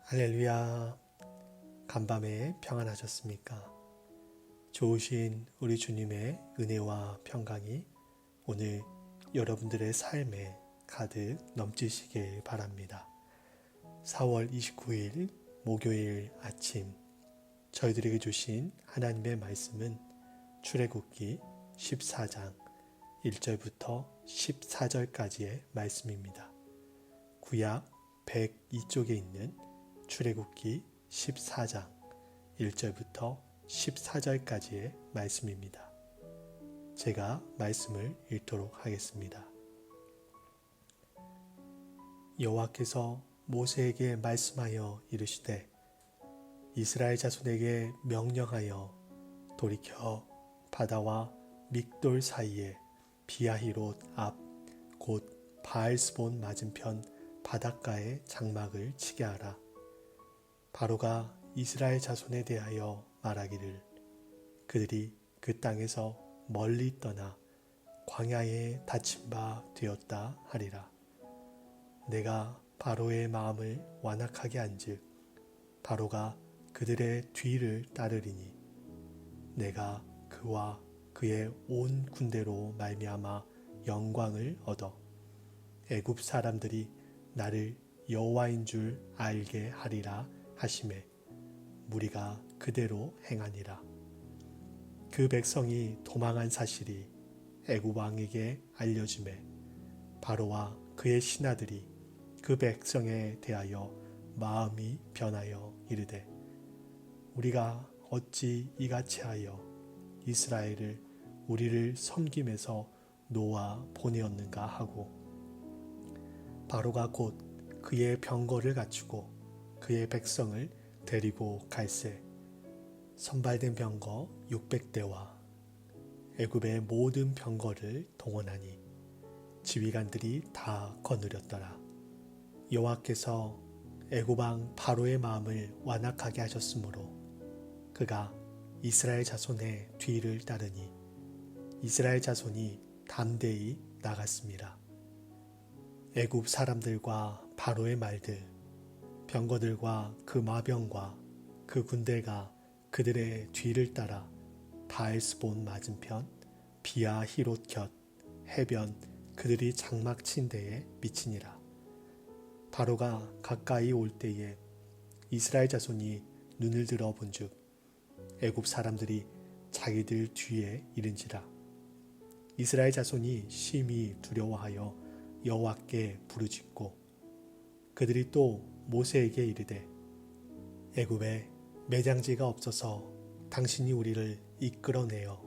할렐루야. 간밤에 평안하셨습니까? 좋으신 우리 주님의 은혜와 평강이 오늘 여러분들의 삶에 가득 넘치시길 바랍니다. 4월 29일 목요일 아침 저희들에게 주신 하나님의 말씀은 출애굽기 14장 1절부터 14절까지의 말씀입니다. 구약 102쪽에 있는 출애굽기 14장 1절부터 14절까지의 말씀입니다. 제가 말씀을 읽도록 하겠습니다. 여호와께서 모세에게 말씀하여 이르시되 이스라엘 자손에게 명령하여 돌이켜 바다와 믹돌 사이에 비아히롯 앞 곧 바알스본 맞은편 바닷가에 장막을 치게 하라. 바로가 이스라엘 자손에 대하여 말하기를 그들이 그 땅에서 멀리 떠나 광야에 닫힌 바 되었다 하리라. 내가 바로의 마음을 완악하게 한즉 바로가 그들의 뒤를 따르리니 내가 그와 그의 온 군대로 말미암아 영광을 얻어 애굽 사람들이 나를 여호와인 줄 알게 하리라 하시매 무리가 그대로 행하니라. 그 백성이 도망한 사실이 애굽 왕에게 알려지매 바로와 그의 신하들이 그 백성에 대하여 마음이 변하여 이르되 우리가 어찌 이같이 하여 이스라엘을 우리를 섬김에서 놓아 보내었는가 하고 바로가 곧 그의 병거를 갖추고 그의 백성을 데리고 갈새 선발된 병거 600대와 애굽의 모든 병거를 동원하니 지휘관들이 다 거느렸더라. 여호와께서 애굽 왕 바로의 마음을 완악하게 하셨으므로 그가 이스라엘 자손의 뒤를 따르니 이스라엘 자손이 담대히 나갔습니다. 애굽 사람들과 바로의 말들 병거들과 그 마병과 그 군대가 그들의 뒤를 따라 바알스본 맞은편 비아히롯 곁 해변 그들이 장막 친 데에 미치니라. 바로가 가까이 올 때에 이스라엘 자손이 눈을 들어 본즉 애굽 사람들이 자기들 뒤에 이른지라. 이스라엘 자손이 심히 두려워하여 여호와께 부르짖고 그들이 또 모세에게 이르되 애굽에 매장지가 없어서 당신이 우리를 이끌어내어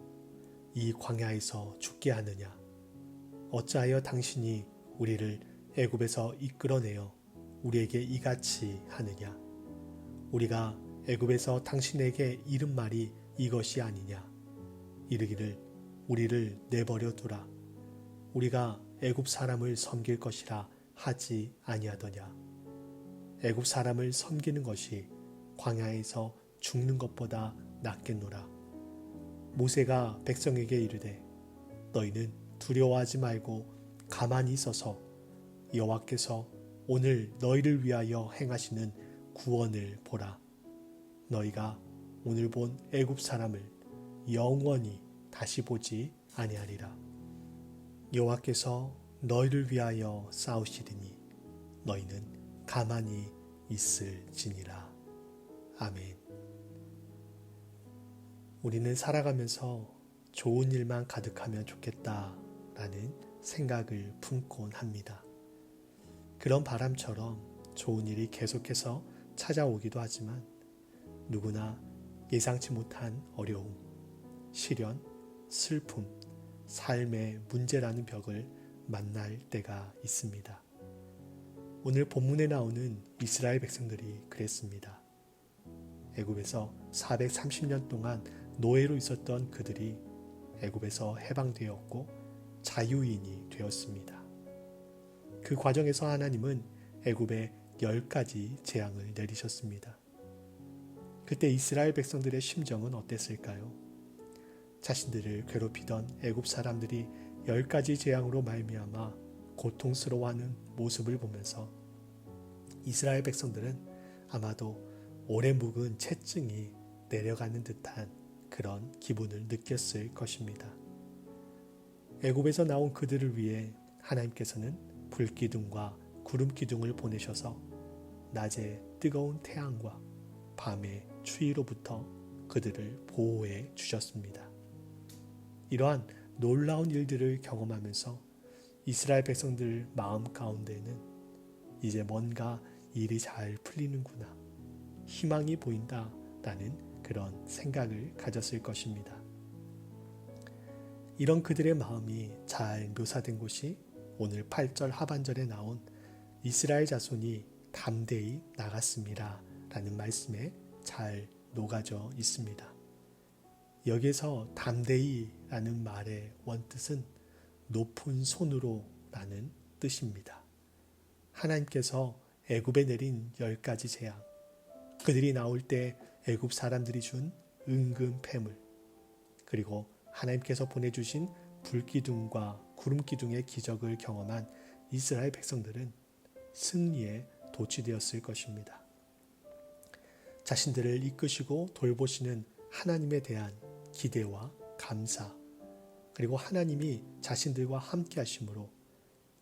이 광야에서 죽게 하느냐. 어찌하여 당신이 우리를 애굽에서 이끌어내어 우리에게 이같이 하느냐. 우리가 애굽에서 당신에게 이른 말이 이것이 아니냐. 이르기를 우리를 내버려 두라. 우리가 애굽 사람을 섬길 것이라 하지 아니하더냐. 애굽 사람을 섬기는 것이 광야에서 죽는 것보다 낫겠노라. 모세가 백성에게 이르되 너희는 두려워하지 말고 가만히 있어서 여호와께서 오늘 너희를 위하여 행하시는 구원을 보라. 너희가 오늘 본 애굽 사람을 영원히 다시 보지 아니하리라. 여호와께서 너희를 위하여 싸우시리니 너희는 가만히 있을지니라. 아멘. 우리는 살아가면서 좋은 일만 가득하면 좋겠다라는 생각을 품곤 합니다. 그런 바람처럼 좋은 일이 계속해서 찾아오기도 하지만 누구나 예상치 못한 어려움, 시련, 슬픔, 삶의 문제라는 벽을 만날 때가 있습니다. 오늘 본문에 나오는 이스라엘 백성들이 그랬습니다. 애굽에서 430년 동안 노예로 있었던 그들이 애굽에서 해방되었고 자유인이 되었습니다. 그 과정에서 하나님은 애굽에 10가지 재앙을 내리셨습니다. 그때 이스라엘 백성들의 심정은 어땠을까요? 자신들을 괴롭히던 애굽 사람들이 10가지 재앙으로 말미암아 고통스러워하는 모습을 보면서 이스라엘 백성들은 아마도 오래 묵은 체증이 내려가는 듯한 그런 기분을 느꼈을 것입니다. 애굽에서 나온 그들을 위해 하나님께서는 불기둥과 구름기둥을 보내셔서 낮에 뜨거운 태양과 밤의 추위로부터 그들을 보호해 주셨습니다. 이러한 놀라운 일들을 경험하면서 이스라엘 백성들 마음 가운데는 이제 뭔가 일이 잘 풀리는구나, 희망이 보인다 라는 그런 생각을 가졌을 것입니다. 이런 그들의 마음이 잘 묘사된 곳이 오늘 8절 하반절에 나온 이스라엘 자손이 담대히 나갔습니다 라는 말씀에 잘 녹아져 있습니다. 여기에서 담대히 라는 말의 원뜻은 높은 손으로 라는 뜻입니다. 하나님께서 애굽에 내린 10가지 재앙, 그들이 나올 때 애굽 사람들이 준 은금 패물, 그리고 하나님께서 보내주신 불기둥과 구름기둥의 기적을 경험한 이스라엘 백성들은 승리에 도취되었을 것입니다. 자신들을 이끄시고 돌보시는 하나님에 대한 기대와 감사, 그리고 하나님이 자신들과 함께 하심으로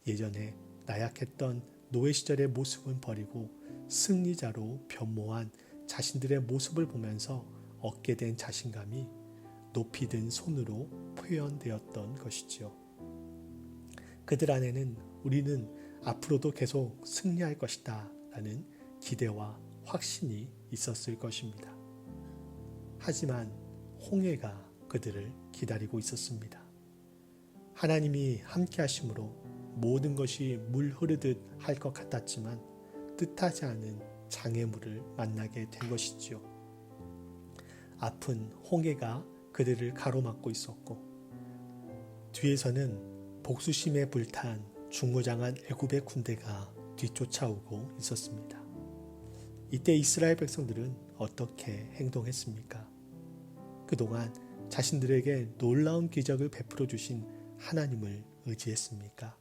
예전에 나약했던 노예 시절의 모습은 버리고 승리자로 변모한 자신들의 모습을 보면서 얻게 된 자신감이 높이 든 손으로 표현되었던 것이지요. 그들 안에는 우리는 앞으로도 계속 승리할 것이다 라는 기대와 확신이 있었을 것입니다. 하지만 홍해가 그들을 기다리고 있었습니다. 하나님이 함께 하심으로 모든 것이 물 흐르듯 할 것 같았지만 뜻하지 않은 장애물을 만나게 된 것이지요. 아픈 홍해가 그들을 가로막고 있었고, 뒤에서는 복수심에 불탄 중무장한 애굽의 군대가 뒤쫓아오고 있었습니다. 이때 이스라엘 백성들은 어떻게 행동했습니까? 그동안 자신들에게 놀라운 기적을 베풀어 주신 하나님을 의지했습니까?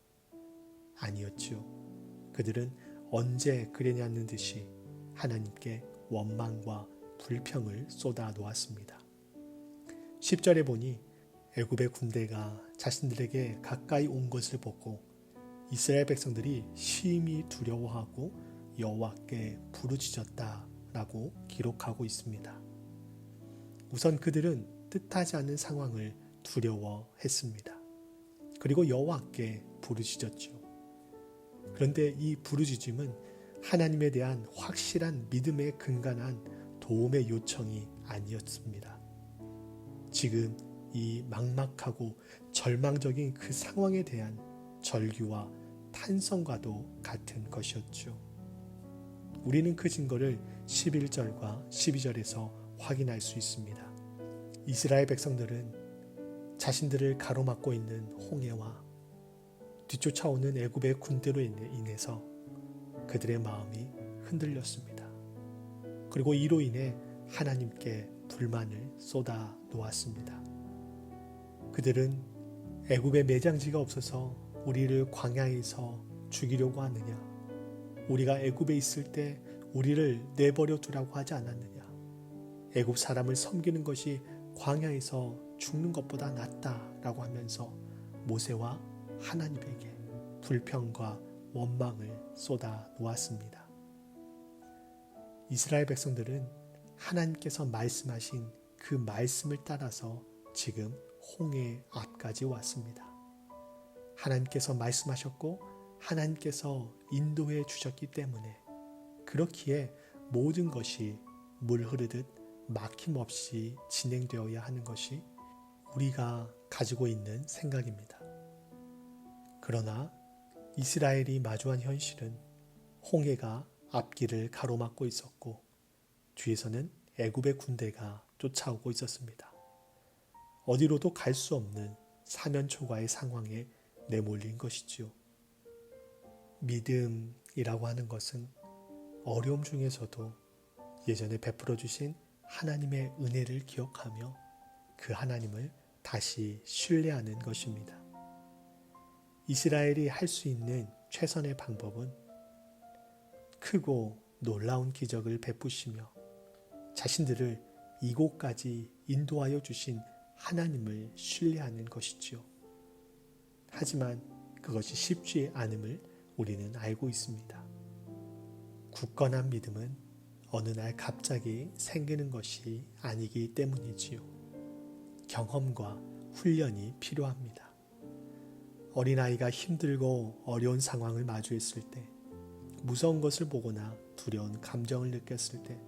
아니었지요. 그들은 언제 그랬냐는 듯이 하나님께 원망과 불평을 쏟아 놓았습니다. 10절에 보니 애굽의 군대가 자신들에게 가까이 온 것을 보고 이스라엘 백성들이 심히 두려워하고 여호와께 부르짖었다라고 기록하고 있습니다. 우선 그들은 뜻하지 않은 상황을 두려워했습니다. 그리고 여호와께 부르짖었죠. 그런데 이 부르짖음은 하나님에 대한 확실한 믿음에 근간한 도움의 요청이 아니었습니다. 지금 이 막막하고 절망적인 그 상황에 대한 절규와 탄성과도 같은 것이었죠. 우리는 그 증거를 11절과 12절에서 확인할 수 있습니다. 이스라엘 백성들은 자신들을 가로막고 있는 홍해와 뒤쫓아오는 애굽의 군대로 인해서 그들의 마음이 흔들렸습니다. 그리고 이로 인해 하나님께 불만을 쏟아 놓았습니다. 그들은 애굽에 매장지가 없어서 우리를 광야에서 죽이려고 하느냐? 우리가 애굽에 있을 때 우리를 내버려 두라고 하지 않았느냐? 애굽 사람을 섬기는 것이 광야에서 죽는 것보다 낫다라고 하면서 모세와 하나님에게 불평과 원망을 쏟아 놓았습니다. 이스라엘 백성들은 하나님께서 말씀하신 그 말씀을 따라서 지금 홍해 앞까지 왔습니다. 하나님께서 말씀하셨고 하나님께서 인도해 주셨기 때문에, 그렇기에 모든 것이 물 흐르듯 막힘없이 진행되어야 하는 것이 우리가 가지고 있는 생각입니다. 그러나 이스라엘이 마주한 현실은 홍해가 앞길을 가로막고 있었고 뒤에서는 애굽의 군대가 쫓아오고 있었습니다. 어디로도 갈 수 없는 사면초가의 상황에 내몰린 것이지요. 믿음이라고 하는 것은 어려움 중에서도 예전에 베풀어 주신 하나님의 은혜를 기억하며 그 하나님을 다시 신뢰하는 것입니다. 이스라엘이 할 수 있는 최선의 방법은 크고 놀라운 기적을 베푸시며 자신들을 이곳까지 인도하여 주신 하나님을 신뢰하는 것이지요. 하지만 그것이 쉽지 않음을 우리는 알고 있습니다. 굳건한 믿음은 어느 날 갑자기 생기는 것이 아니기 때문이지요. 경험과 훈련이 필요합니다. 어린아이가 힘들고 어려운 상황을 마주했을 때, 무서운 것을 보거나 두려운 감정을 느꼈을 때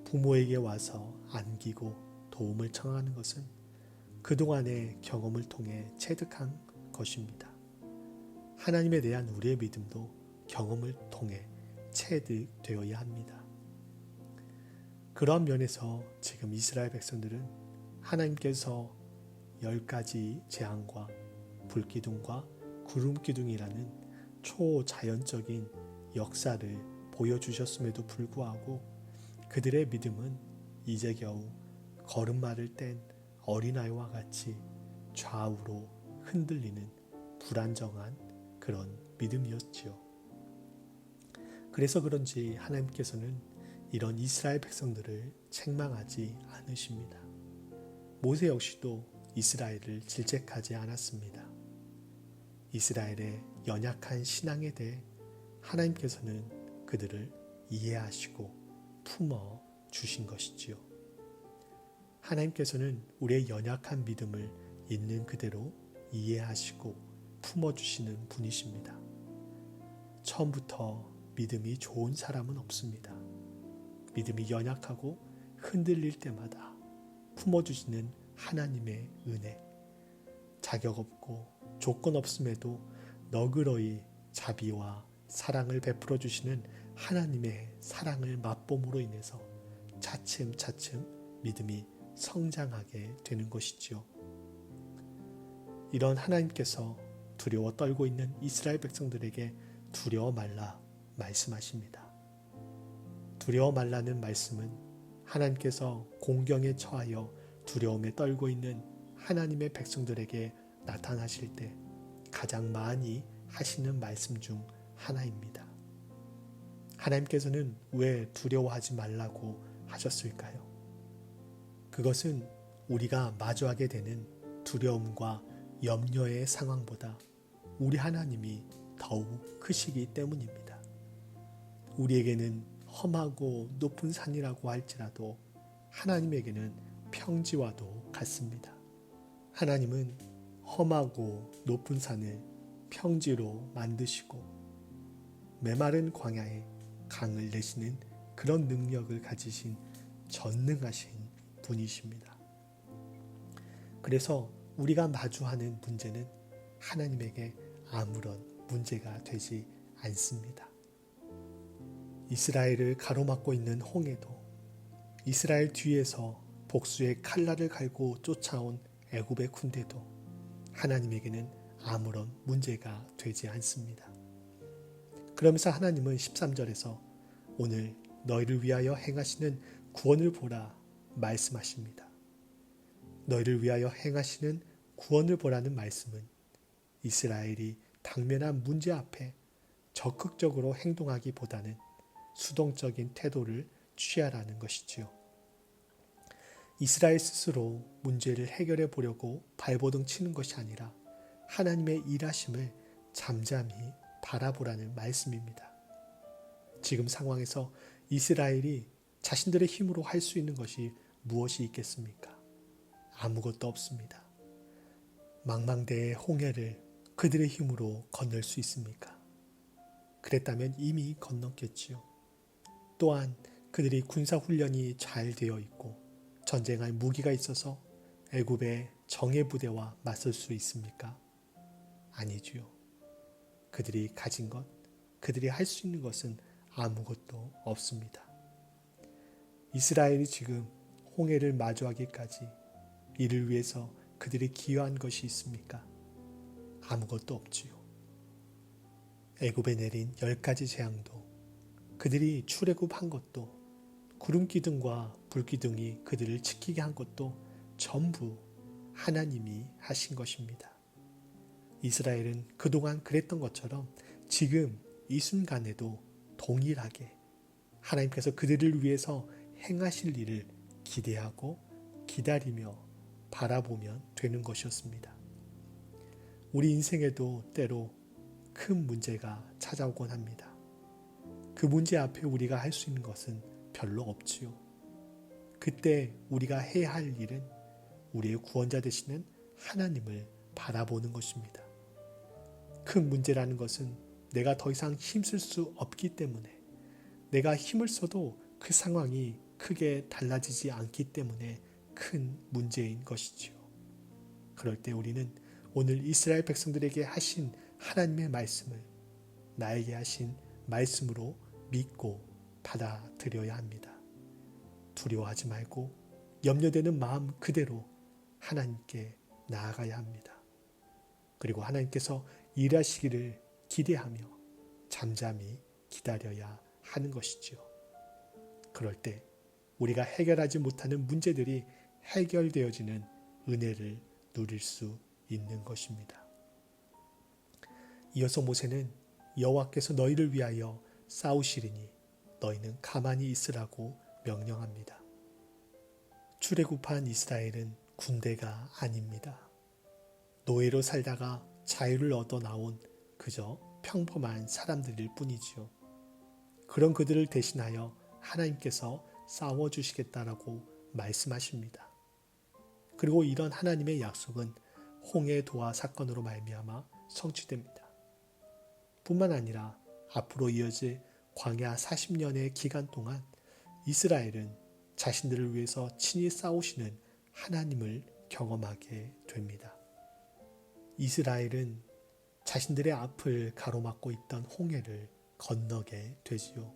부모에게 와서 안기고 도움을 청하는 것은 그동안의 경험을 통해 체득한 것입니다. 하나님에 대한 우리의 믿음도 경험을 통해 체득되어야 합니다. 그러한 면에서 지금 이스라엘 백성들은 하나님께서 10가지 재앙과 불기둥과 구름기둥이라는 초자연적인 역사를 보여주셨음에도 불구하고 그들의 믿음은 이제 겨우 걸음마를 뗀 어린아이와 같이 좌우로 흔들리는 불안정한 그런 믿음이었지요. 그래서 그런지 하나님께서는 이런 이스라엘 백성들을 책망하지 않으십니다. 모세 역시도 이스라엘을 질책하지 않았습니다. 이스라엘의 연약한 신앙에 대해 하나님께서는 그들을 이해하시고 품어 주신 것이지요. 하나님께서는 우리의 연약한 믿음을 있는 그대로 이해하시고 품어주시는 분이십니다. 처음부터 믿음이 좋은 사람은 없습니다. 믿음이 연약하고 흔들릴 때마다 품어주시는 하나님의 은혜, 자격 없고 조건 없음에도 너그러이 자비와 사랑을 베풀어 주시는 하나님의 사랑을 맛봄으로 인해서 차츰차츰 믿음이 성장하게 되는 것이지요. 이런 하나님께서 두려워 떨고 있는 이스라엘 백성들에게 두려워 말라 말씀하십니다. 두려워 말라는 말씀은 하나님께서 공경에 처하여 두려움에 떨고 있는 하나님의 백성들에게 나타나실 때 가장 많이 하시는 말씀 중 하나입니다. 하나님께서는 왜 두려워하지 말라고 하셨을까요? 그것은 우리가 마주하게 되는 두려움과 염려의 상황보다 우리 하나님이 더욱 크시기 때문입니다. 우리에게는 험하고 높은 산이라고 할지라도 하나님에게는 평지와도 같습니다. 하나님은 험하고 높은 산을 평지로 만드시고 메마른 광야에 강을 내시는 그런 능력을 가지신 전능하신 분이십니다. 그래서 우리가 마주하는 문제는 하나님에게 아무런 문제가 되지 않습니다. 이스라엘을 가로막고 있는 홍해도, 이스라엘 뒤에서 복수의 칼날을 갈고 쫓아온 애굽의 군대도 하나님에게는 아무런 문제가 되지 않습니다. 그러면서 하나님은 13절에서 오늘 너희를 위하여 행하시는 구원을 보라 말씀하십니다. 너희를 위하여 행하시는 구원을 보라는 말씀은 이스라엘이 당면한 문제 앞에 적극적으로 행동하기보다는 수동적인 태도를 취하라는 것이지요. 이스라엘 스스로 문제를 해결해 보려고 발버둥 치는 것이 아니라 하나님의 일하심을 잠잠히 바라보라는 말씀입니다. 지금 상황에서 이스라엘이 자신들의 힘으로 할 수 있는 것이 무엇이 있겠습니까? 아무것도 없습니다. 망망대해의 홍해를 그들의 힘으로 건널 수 있습니까? 그랬다면 이미 건넜겠지요. 또한 그들이 군사훈련이 잘 되어 있고 전쟁할 무기가 있어서 애굽의 정예부대와 맞설 수 있습니까? 아니지요. 그들이 가진 것, 그들이 할 수 있는 것은 아무것도 없습니다. 이스라엘이 지금 홍해를 마주하기까지 이를 위해서 그들이 기여한 것이 있습니까? 아무것도 없지요. 애굽에 내린 10가지 재앙도, 그들이 출애굽한 것도, 구름기둥과 불기둥이 그들을 지키게 한 것도 전부 하나님이 하신 것입니다. 이스라엘은 그동안 그랬던 것처럼 지금 이 순간에도 동일하게 하나님께서 그들을 위해서 행하실 일을 기대하고 기다리며 바라보면 되는 것이었습니다. 우리 인생에도 때로 큰 문제가 찾아오곤 합니다. 그 문제 앞에 우리가 할 수 있는 것은 별로 없지요. 그때 우리가 해야 할 일은 우리의 구원자 되시는 하나님을 바라보는 것입니다. 큰 문제라는 것은 내가 더 이상 힘쓸 수 없기 때문에, 내가 힘을 써도 그 상황이 크게 달라지지 않기 때문에 큰 문제인 것이지요. 그럴 때 우리는 오늘 이스라엘 백성들에게 하신 하나님의 말씀을 나에게 하신 말씀으로 믿고 받아들여야 합니다. 두려워하지 말고 염려되는 마음 그대로 하나님께 나아가야 합니다. 그리고 하나님께서 일하시기를 기대하며 잠잠히 기다려야 하는 것이지요. 그럴 때 우리가 해결하지 못하는 문제들이 해결되어지는 은혜를 누릴 수 있는 것입니다. 이어서 모세는 여호와께서 너희를 위하여 싸우시리니 너희는 가만히 있으라고 명령합니다. 출애굽한 이스라엘은 군대가 아닙니다. 노예로 살다가 자유를 얻어 나온 그저 평범한 사람들일 뿐이지요. 그런 그들을 대신하여 하나님께서 싸워주시겠다라고 말씀하십니다. 그리고 이런 하나님의 약속은 홍해 도하 사건으로 말미암아 성취됩니다. 뿐만 아니라 앞으로 이어질 광야 40년의 기간 동안 이스라엘은 자신들을 위해서 친히 싸우시는 하나님을 경험하게 됩니다. 이스라엘은 자신들의 앞을 가로막고 있던 홍해를 건너게 되지요.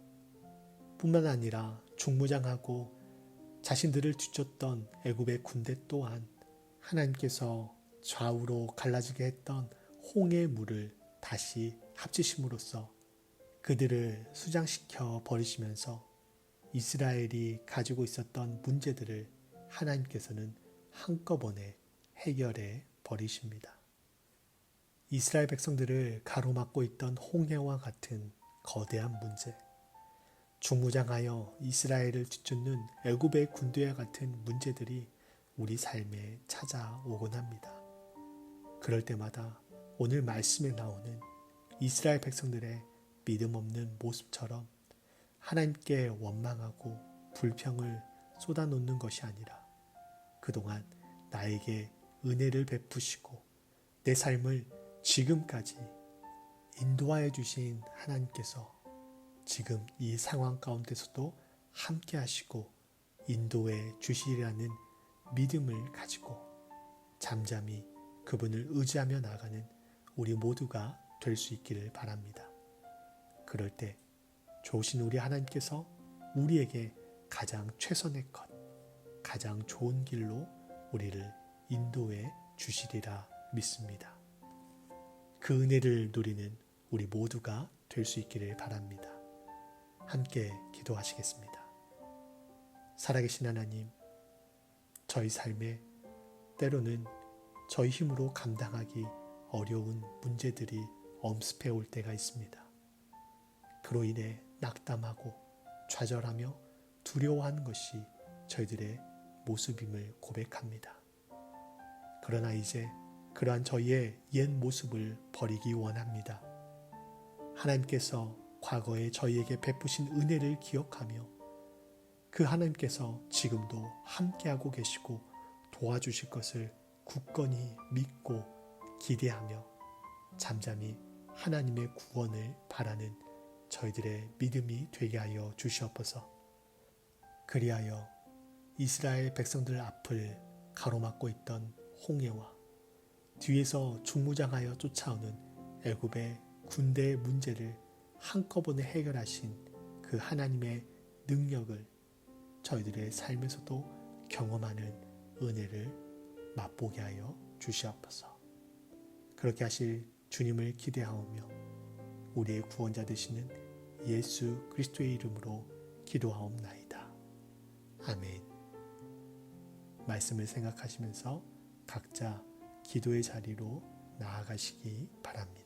뿐만 아니라 중무장하고 자신들을 뒤쫓던 애굽의 군대 또한 하나님께서 좌우로 갈라지게 했던 홍해의 물을 다시 합치심으로써 그들을 수장시켜 버리시면서 이스라엘이 가지고 있었던 문제들을 하나님께서는 한꺼번에 해결해 버리십니다. 이스라엘 백성들을 가로막고 있던 홍해와 같은 거대한 문제, 중무장하여 이스라엘을 뒤쫓는 애굽의 군대와 같은 문제들이 우리 삶에 찾아오곤 합니다. 그럴 때마다 오늘 말씀에 나오는 이스라엘 백성들의 믿음 없는 모습처럼 하나님께 원망하고 불평을 쏟아놓는 것이 아니라 그동안 나에게 은혜를 베푸시고 내 삶을 지금까지 인도하여 주신 하나님께서 지금 이 상황 가운데서도 함께 하시고 인도해 주시리라는 믿음을 가지고 잠잠히 그분을 의지하며 나가는 우리 모두가 될 수 있기를 바랍니다. 그럴 때 좋으신 우리 하나님께서 우리에게 가장 최선의 것, 가장 좋은 길로 우리를 인도해 주시리라 믿습니다. 그 은혜를 누리는 우리 모두가 될 수 있기를 바랍니다. 함께 기도하시겠습니다. 살아계신 하나님, 저희 삶에 때로는 저희 힘으로 감당하기 어려운 문제들이 엄습해 올 때가 있습니다. 그로 인해 낙담하고 좌절하며 두려워하는 것이 저희들의 모습임을 고백합니다. 그러나 이제 그러한 저희의 옛 모습을 버리기 원합니다. 하나님께서 과거에 저희에게 베푸신 은혜를 기억하며 그 하나님께서 지금도 함께하고 계시고 도와주실 것을 굳건히 믿고 기대하며 잠잠히 하나님의 구원을 바라는 저희들의 믿음이 되게 하여 주시옵소서. 그리하여 이스라엘 백성들 앞을 가로막고 있던 홍해와 뒤에서 중무장하여 쫓아오는 애굽의 군대의 문제를 한꺼번에 해결하신 그 하나님의 능력을 저희들의 삶에서도 경험하는 은혜를 맛보게 하여 주시옵소서. 그렇게 하실 주님을 기대하오며 우리의 구원자 되시는 예수 그리스도의 이름으로 기도하옵나이다. 아멘. 말씀을 생각하시면서 각자 기도의 자리로 나아가시기 바랍니다.